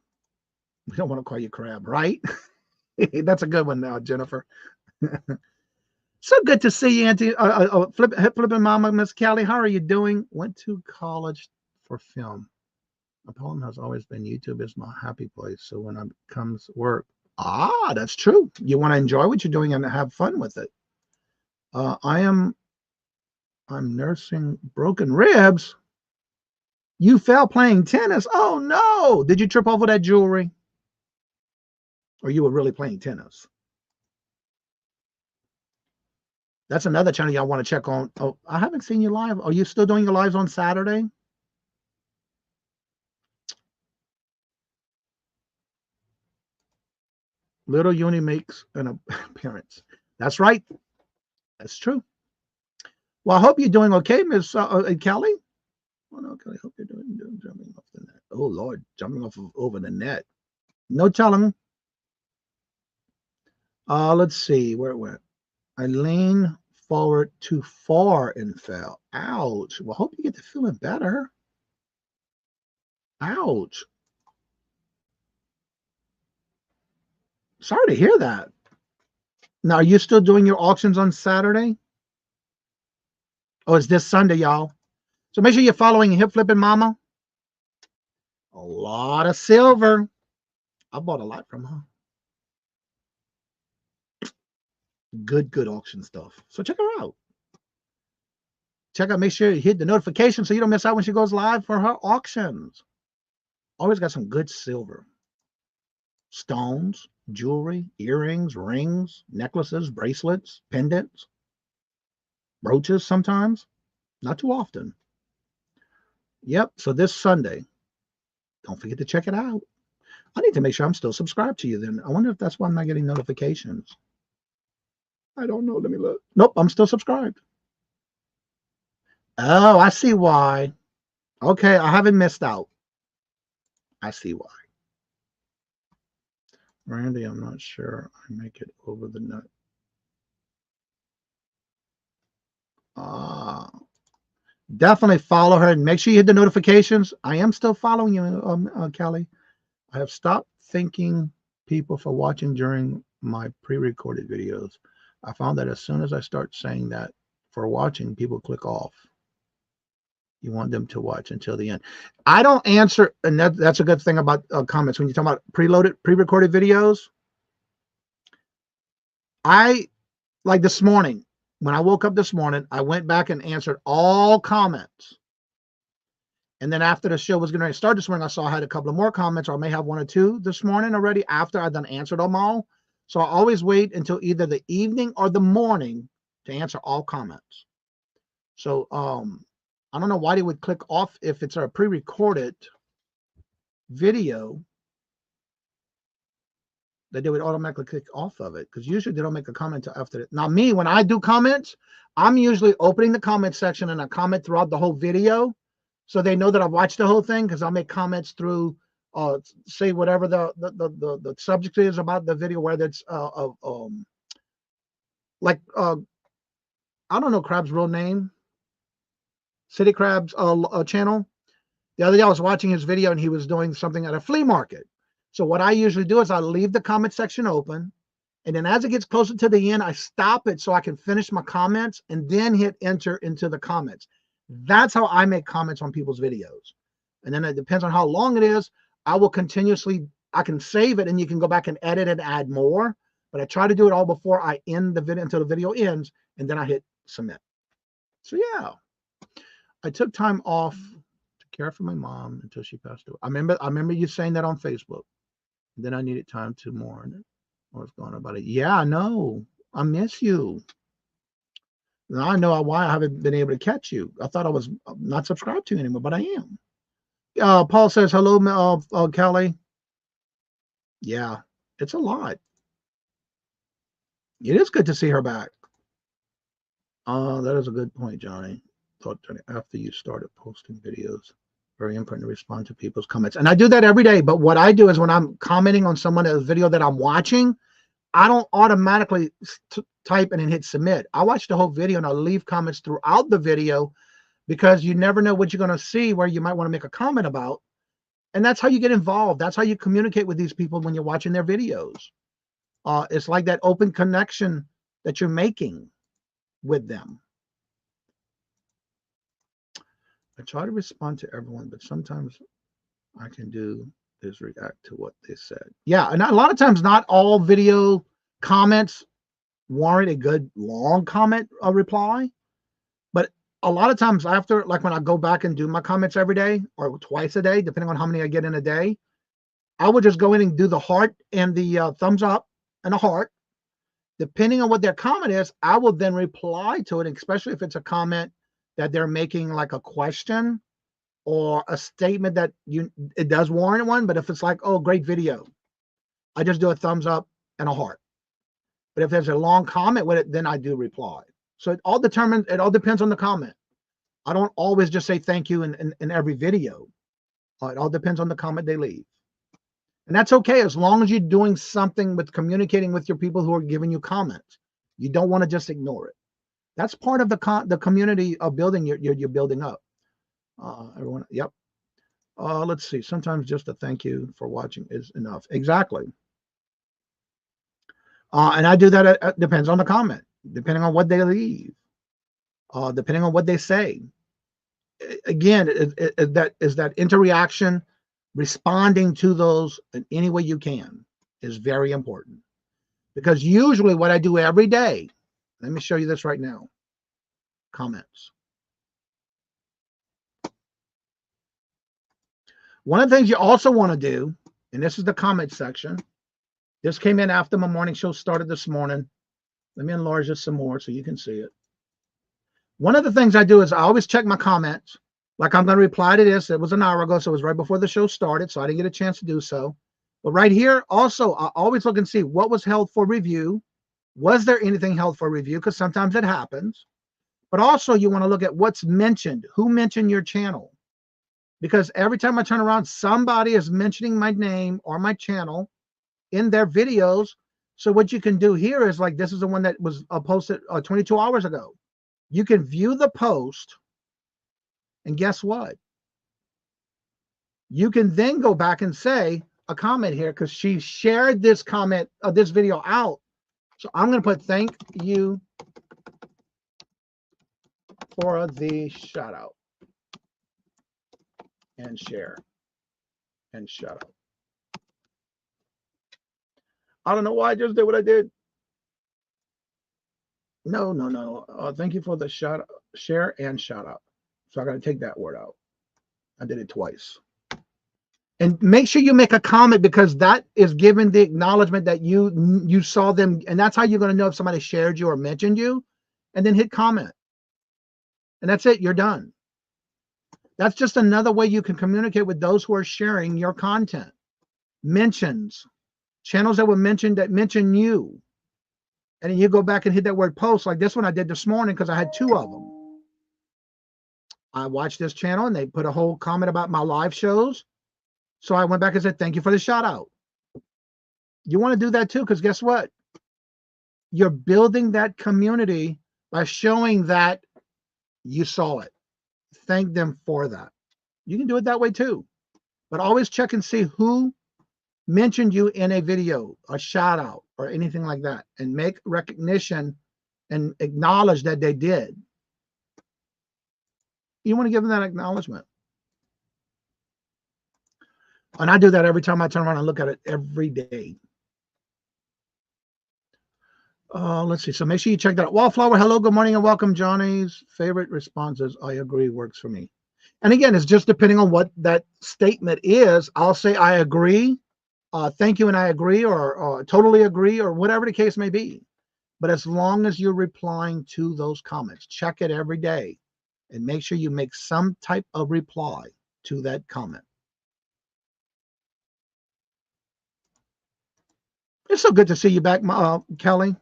We don't want to call you crab, right? That's a good one now, Jennifer. So good to see you, Auntie. Flipping Mama, Miss Kelly. How are you doing? Went to college for film. My problem has always been YouTube is my happy place. So when it comes work, that's true. You want to enjoy what you're doing and have fun with it. I'm nursing broken ribs. You fell playing tennis. Oh no! Did you trip over that jewelry? Or you were really playing tennis? That's another channel y'all want to check on. Oh, I haven't seen you live. Are you still doing your lives on Saturday? Little Uni makes an appearance. That's right. That's true. Well, I hope you're doing okay, Miss Kelly. Oh, no, Kelly, hope you're doing jumping off the net. Oh, Lord, jumping off over the net. No telling. Let's see where it went. I leaned forward too far and fell. Ouch. Well, hope you get to feeling better. Ouch. Sorry to hear that. Now, are you still doing your auctions on Saturday? Oh, it's this Sunday, y'all. So make sure you're following Hip Flipping Mama. A lot of silver. I bought a lot from her. Good auction stuff. So check her out. Make sure you hit the notification so you don't miss out when she goes live for her auctions. Always got some good silver. Stones, jewelry, earrings, rings, necklaces, bracelets, pendants, brooches sometimes. Not too often. Yep, so this Sunday, don't forget to check it out. I need to make sure I'm still subscribed to you then. I wonder if that's why I'm not getting notifications. I don't know. Let me look. Nope, I'm still subscribed. Oh, I see why. Okay, I haven't missed out. I see why. Randy, I'm not sure I make it over the net. Definitely follow her and make sure you hit the notifications. I am still following you, Kelly. I have stopped thanking people for watching during my pre-recorded videos. I found that as soon as I start saying that for watching, people click off. You want them to watch until the end. I don't answer, and that's a good thing about comments. When you talk about pre-recorded videos, like this morning, when I woke up this morning, I went back and answered all comments. And then after the show was going to start this morning, I saw I had a couple of more comments, or I may have one or two this morning already after I done answered them all. So I always wait until either the evening or the morning to answer all comments. So I don't know why they would click off if it's a pre-recorded video, that they would automatically click off of it, because usually they don't make a comment until after it. Now me, when I do comments, I'm usually opening the comment section and I comment throughout the whole video, so they know that I've watched the whole thing, because I'll make comments through say whatever the subject is about the video, whether it's like I don't know Crab's real name. City Crab's channel. The other day I was watching his video and he was doing something at a flea market. So what I usually do is I leave the comment section open, and then as it gets closer to the end, I stop it so I can finish my comments and then hit enter into the comments. That's how I make comments on people's videos. And then it depends on how long it is. I will continuously, I can save it and you can go back and edit and add more. But I try to do it all before I end the video until the video ends, and then I hit submit. So yeah, I took time off to care for my mom until she passed away. I remember you saying that on Facebook. Then I needed time to mourn. Or it's going about it. Yeah, I know. I miss you. Now I know why I haven't been able to catch you. I thought I was not subscribed to you anymore, but I am. Paul says, hello, Kelly. Yeah, it's a lot. It is good to see her back. That is a good point, Johnny. Thought after you started posting videos, very important to respond to people's comments. And I do that every day. But what I do is when I'm commenting on someone's video that I'm watching, I don't automatically type and then hit submit. I watch the whole video and I'll leave comments throughout the video, because you never know what you're going to see where you might want to make a comment about. And that's how you get involved. That's how you communicate with these people when you're watching their videos. It's like that open connection that you're making with them. I try to respond to everyone, but sometimes I can do is react to what they said. Yeah, and a lot of times not all video comments warrant a good long comment reply. But a lot of times after, like when I go back and do my comments every day or twice a day, depending on how many I get in a day, I would just go in and do the heart and the thumbs up and a heart. Depending on what their comment is, I will then reply to it, especially if it's a comment that they're making like a question or a statement that it does warrant one. But if it's like, oh, great video, I just do a thumbs up and a heart. But if there's a long comment with it, then I do reply. So it all depends on the comment. I don't always just say thank you in every video. It all depends on the comment they leave. And that's okay, as long as you're doing something with communicating with your people who are giving you comments. You don't want to just ignore it. That's part of the community of building you're building up. Everyone, yep. Let's see. Sometimes just a thank you for watching is enough. Exactly. And I do that. It depends on the comment, depending on what they leave, depending on what they say. Again, is that interaction, responding to those in any way you can is very important. Because usually what I do every day, let me show you this right now. Comments. One of the things you also want to do, and this is the comment section. This came in after my morning show started this morning. Let me enlarge this some more so you can see it. One of the things I do is I always check my comments. Like I'm going to reply to this. It was an hour ago, so it was right before the show started, so I didn't get a chance to do so. But right here, also, I always look and see what was held for review. Was there anything held for review? Because sometimes it happens. But also, you want to look at what's mentioned. Who mentioned your channel? Because every time I turn around, somebody is mentioning my name or my channel in their videos. So what you can do here is, like, this is the one that was posted 22 hours ago. You can view the post, and guess what? You can then go back and say a comment here because she shared this comment of this video out. So I'm going to put thank you for the shout out and share and shout out. I don't know why I just did what I did. No. Thank you for the share and shout out. So I got to take that word out. I did it twice. And make sure you make a comment, because that is giving the acknowledgement that you saw them. And that's how you're going to know if somebody shared you or mentioned you. And then hit comment. And that's it. You're done. That's just another way you can communicate with those who are sharing your content. Mentions. Channels that were mentioned that mention you. And then you go back and hit that word post, like this one I did this morning because I had 2 of them. I watched this channel and they put a whole comment about my live shows. So I went back and said, thank you for the shout out. You want to do that too, because guess what? you're building that community by showing that you saw it. Thank them for that. You can do it that way too. But always check and see who mentioned you in a video, a shout out, or anything like that, and make recognition and acknowledge that they did. You want to give them that acknowledgement. And I do that every time I turn around and look at it every day. Let's see. So make sure you check that out. Wallflower, hello, good morning, and welcome. Johnny's favorite responses, I agree, works for me. And again, it's just depending on what that statement is. I'll say I agree, thank you, and I agree, or totally agree, or whatever the case may be. But as long as you're replying to those comments, check it every day and make sure you make some type of reply to that comment. It's so good to see you back, Kelly.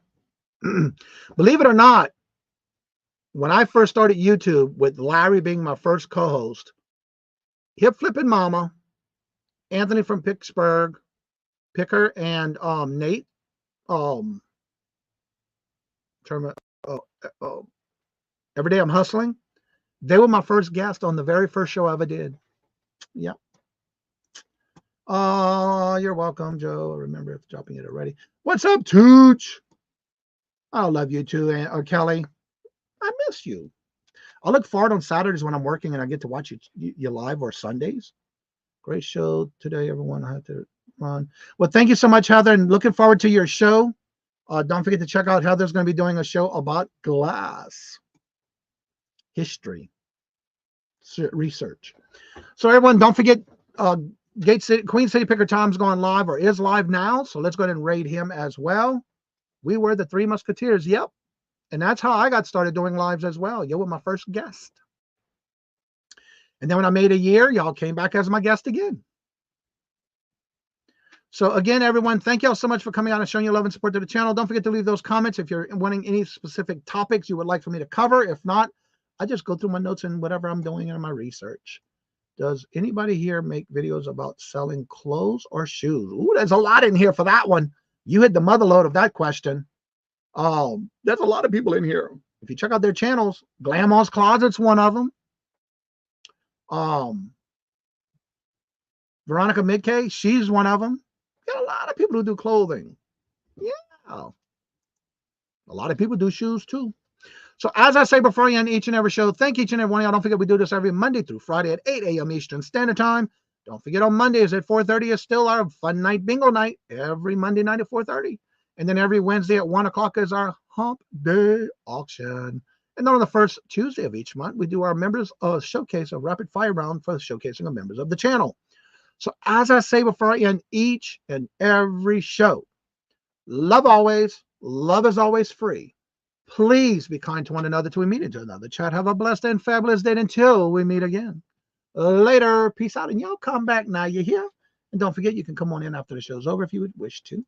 Believe it or not, when I first started YouTube with Larry being my first co-host, Hip Flippin' Mama, Anthony from Pittsburgh, Picker, and Nate, Every Day I'm Hustling, they were my first guest on the very first show I ever did. Yep. You're welcome, Joe. I remember dropping it already. What's up, Tooch? I love you too, Kelly. I miss you. I look forward on Saturdays when I'm working and I get to watch you live, or Sundays. Great show today, everyone. I have to run. Well, thank you so much, Heather, and looking forward to your show. Don't forget to check out Heather's going to be doing a show about glass history research. So everyone, don't forget, Queen City Picker Tom's gone live, or is live now. So let's go ahead and raid him as well. We were the Three Musketeers. Yep. And that's how I got started doing lives as well. You were my first guest. And then when I made a year, y'all came back as my guest again. So again, everyone, thank y'all so much for coming out and showing your love and support to the channel. Don't forget to leave those comments if you're wanting any specific topics you would like for me to cover. If not, I just go through my notes and whatever I'm doing in my research. Does anybody here make videos about selling clothes or shoes? Ooh, there's a lot in here for that one. You hit the mother load of that question. There's a lot of people in here. If you check out their channels, Grandma's Closet's one of them. Veronica Midkay, she's one of them. Got a lot of people who do clothing. Yeah. A lot of people do shoes too. So as I say before I end each and every show, thank each and every one of y'all. Don't forget we do this every Monday through Friday at 8 a.m. Eastern Standard Time. Don't forget on Mondays at 4:30 is still our fun night bingo night. Every Monday night at 4:30. And then every Wednesday at 1 o'clock is our hump day auction. And then on the first Tuesday of each month, we do our members showcase, a rapid fire round for showcasing of members of the channel. So as I say before I end each and every show, love always, love is always free. Please be kind to one another till we meet into another chat. Have a blessed and fabulous day until we meet again. Later. Peace out. And y'all come back now. You're here. And don't forget, you can come on in after the show's over if you would wish to.